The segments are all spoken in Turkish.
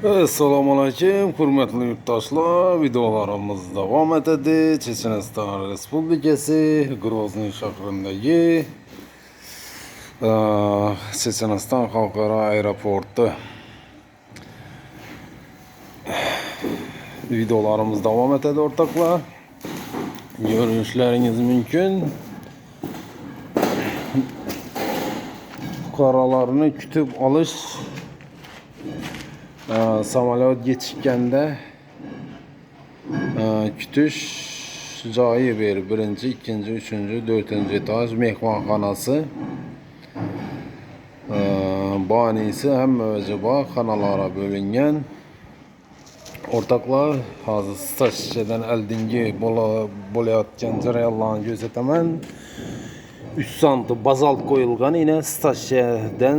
Assalomu alaykum, hurmatli yurtdoshlar. Videolarimiz davom etadi. Checheniston Respublikasi Grozniy shahrindagi Checheniston xalqaro aeroporti. Videolarimiz davom etadi o'rtoqlar. Ko'rishlaringiz mumkin. Fuqarolarni kutib olish samolyot yetishganda kutish joyi ber. Birinchi, ikkinchi, uchinchi, to'rtinchi etaj mehmonxonasi. Banisi hamma o'zi bor, xonalara bo'lingan. O'rtoqlar, hozir statsiyadan oldingi bo'layotgan jarayonlarni ko'rsataman. 3 santi bazalt qo'yilgan, yine statsiyadan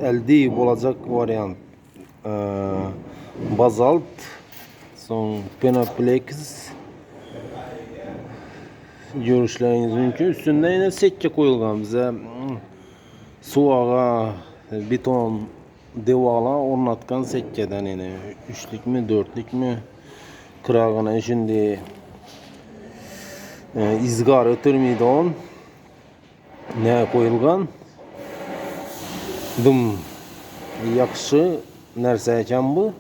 elde olacak variant. Bazalt, son Penaplex görüşleriniz mümkün. Üstünde yine sekke koyulgan bize suağa beton devala ornatkan sekkeden yine üçlük mü dörtlük mü kırağına şimdi izgar ötürmeydi on ne koyulgan dım yakışı nerse ekan bu.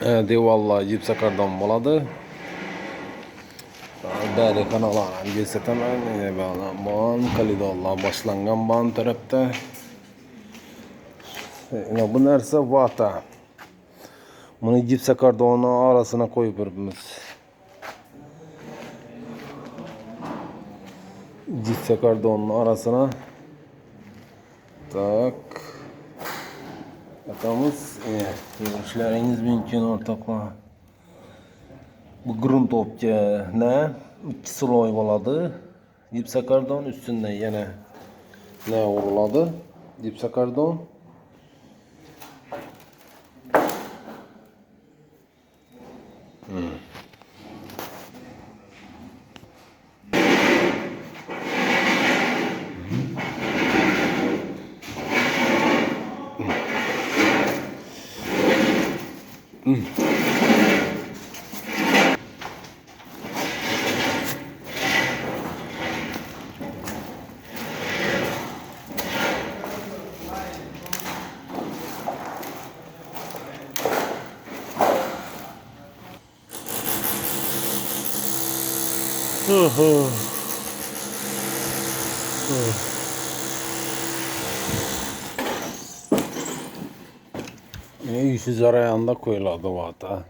Devallar gipsakardan bo'ladi. Bari kanallarni ko'rsataman. Bon koridorlar boshlangan bon tarafda. Bu narsa vata. Buni gipsakardonni orasına qo'yib turibmiz. Gipsakardonni orasına tak atamiz. Görüşleriniz mümkün o'rtoqlar. Bu gruntopga ne? 2 sloy bo'ladi. Gipsakardon üstünde yana ne uriladi? Gipsakardon. Yine yüzsüz arayanda koyuladı vata.